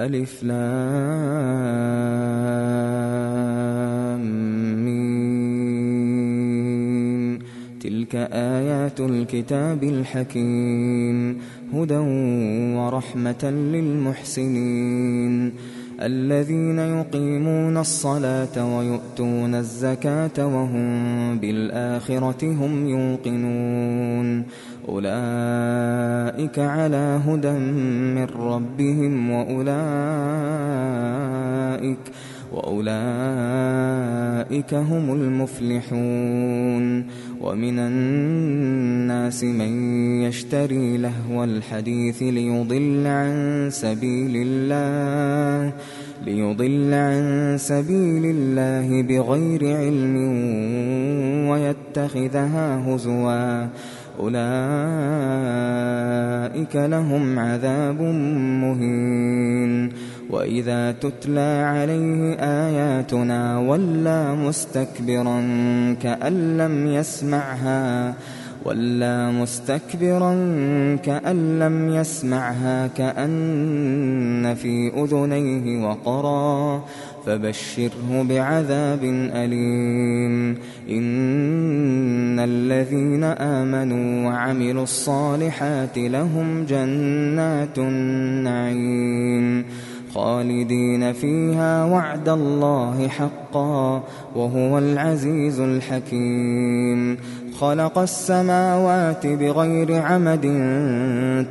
ألف لام ميم. تلك آيات الكتاب الحكيم هدى ورحمة للمحسنين الذين يقيمون الصلاة ويؤتون الزكاة وهم بالآخرة هم يوقنون أولئك على هدى من ربهم وأولئك هم المفلحون ومن الناس من يشتري لهو الحديث ليضل عن سبيل الله بغير علم ويتخذها هزوا أولئك لهم عذاب مهين وإذا تتلى عليه آياتنا ولى مستكبرا كأن لم يسمعها كأن في أذنيه وقرا فبشره بعذاب أليم إن الذين آمنوا وعملوا الصالحات لهم جنات النعيم خالدين فيها وعد الله حقا وهو العزيز الحكيم خلق السماوات بغير عمد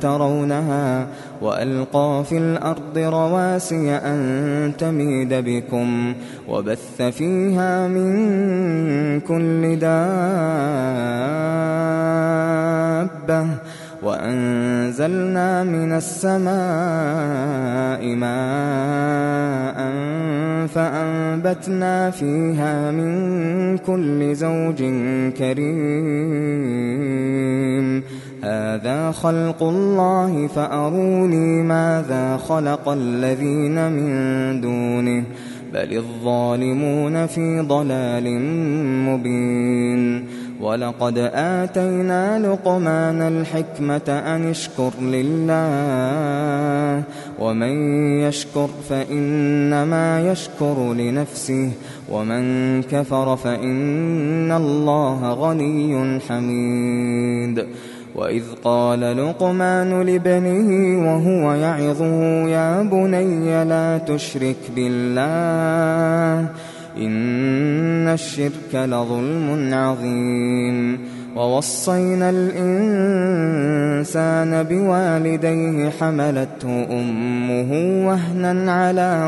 ترونها وألقى في الأرض رواسي أن تميد بكم وبث فيها من كل دابة وأنزلنا من السماء ماء فأنبتنا فيها من كل زوج كريم هذا خلق الله فأروني ماذا خلق الذين من دونه بل الظالمون في ضلال مبين ولقد آتينا لقمان الحكمة أن اشكر لله ومن يشكر فإنما يشكر لنفسه ومن كفر فإن الله غني حميد وإذ قال لقمان لابنه وهو يعظه يا بني لا تشرك بالله إن الشرك لظلم عظيم ووصينا الإنسان بوالديه حملته أمه وهنا على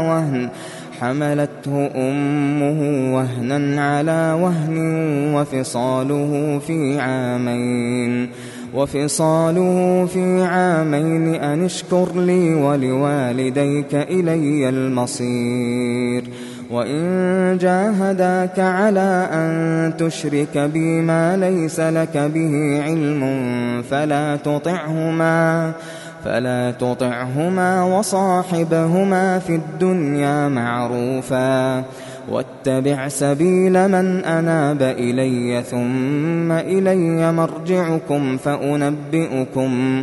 وهن وفصاله في عامين أن اشكر لي ولوالديك إلي المصير وإن جاهداك على أن تشرك بي ما ليس لك به علم فلا تطعهما وصاحبهما في الدنيا معروفا واتبع سبيل من أناب إلي ثم إلي مرجعكم فأنبئكم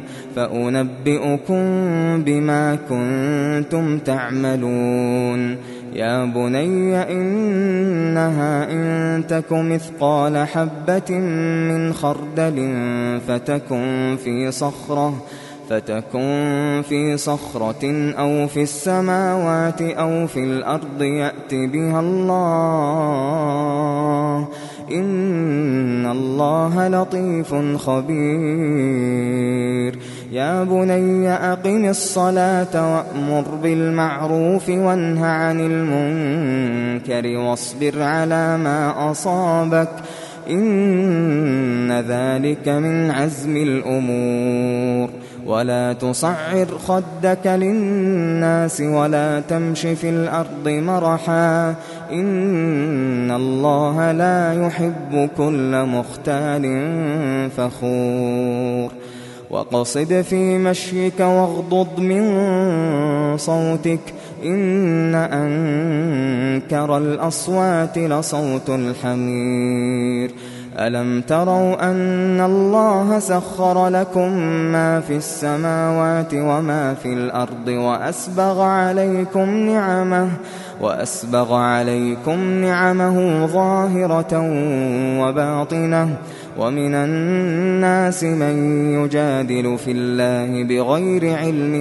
بما كنتم تعملون يا بني إنها إن تك مثقال حبة من خردل فتكن في صخرة أو في السماوات أو في الأرض يأت بها الله إن الله لطيف خبير يا بني أقم الصلاة وأمر بالمعروف وانه عن المنكر واصبر على ما أصابك إن ذلك من عزم الأمور ولا تصعر خدك للناس ولا تمش في الأرض مرحا إن الله لا يحب كل مختال فخور وقصد في مشيك واغضض من صوتك إن أنكر الأصوات لصوت الحمير ألم تروا أن الله سخر لكم ما في السماوات وما في الأرض وأسبغ عليكم نعمه ظاهرة وباطنة ومن الناس من يجادل في الله بغير علم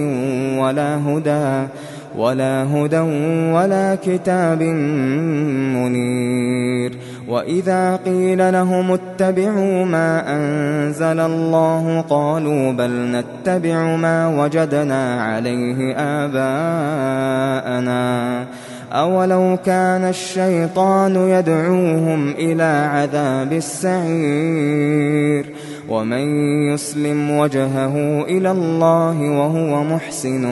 ولا هدى ولا كتاب منير. وإذا قيل لهم اتبعوا ما أنزل الله قالوا بل نتبع ما وجدنا عليه آباءنا أولو كان الشيطان يدعوهم إلى عذاب السعير. ومن يسلم وجهه إلى الله وهو محسن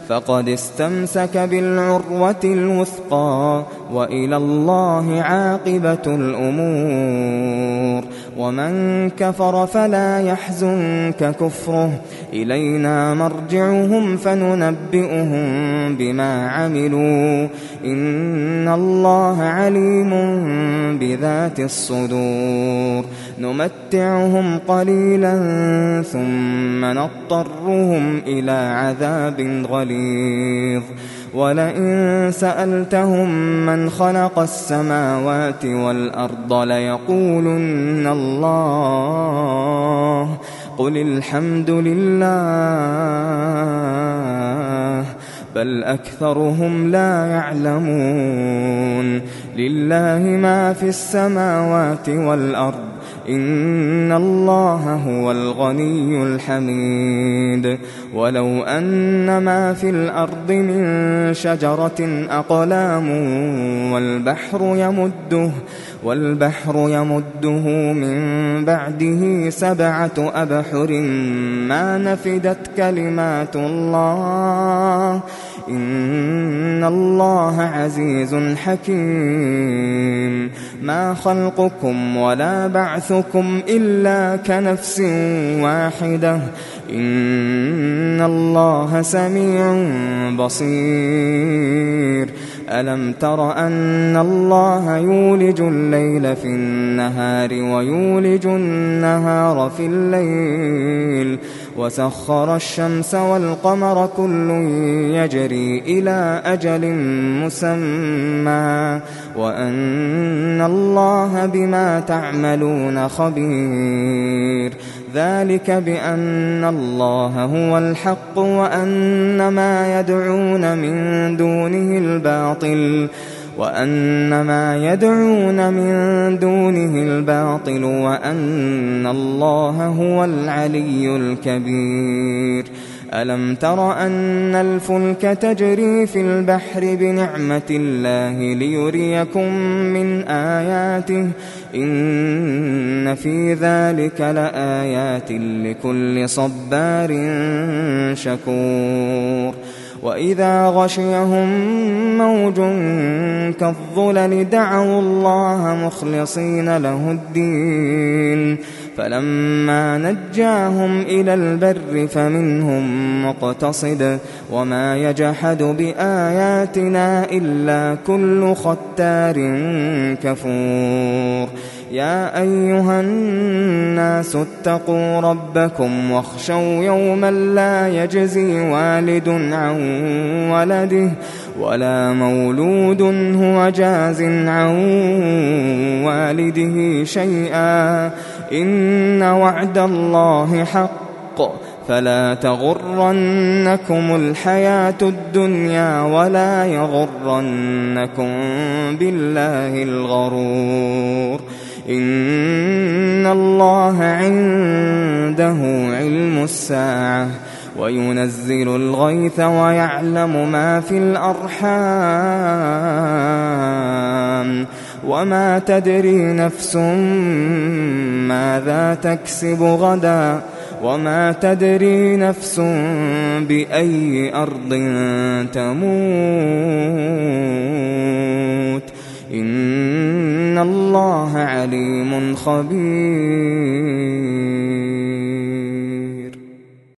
فقد استمسك بالعروة الوثقى وإلى الله عاقبة الأمور. ومن كفر فلا يحزنك كفره إلينا مرجعهم فننبئهم بما عملوا إن الله عليم بذات الصدور. نمتعهم قليلا ثم نضطرهم إلى عذاب غليظ. ولئن سألتهم من خلق السماوات والأرض ليقولن الله قل الحمد لله بل أكثرهم لا يعلمون. لله ما في السماوات والأرض إن الله هو الغني الحميد. ولو أن ما في الأرض من شجرة أقلام والبحر يمده من بعده 7 أبحر ما نفدت كلمات الله إن الله عزيز حكيم. ما خلقكم ولا بعثكم إلا كنفس واحدة إن الله سميع بصير. ألم تر أن الله يولج الليل في النهار ويولج النهار في الليل وسخر الشمس والقمر كل يجري إلى أجل مسمى وأن الله بما تعملون خبير. ذلك بأن الله هو الحق وأن ما يدعون من دونه الباطل وأن الله هو العلي الكبير. ألم تر أن الفلك تجري في البحر بنعمة الله ليريكم من آياته إن في ذلك لآيات لكل صبار شكور. وإذا غشيهم موج كالظلل دعوا الله مخلصين له الدين فلما نجاهم إلى البر فمنهم مقتصد وما يجحد بآياتنا إلا كل ختار كفور. يا أيها الناس اتقوا ربكم واخشوا يوما لا يجزي والد عن ولده ولا مولود هو جاز عن والده شيئا إن وعد الله حق فلا تغرنكم الحياة الدنيا ولا يغرنكم بالله الغرور. إن الله عنده علم الساعة وينزل الغيث ويعلم ما في الأرحام وما تدري نفس ماذا تكسب غدا وما تدري نفس بأي أرض تموت إن الله عليم خبير.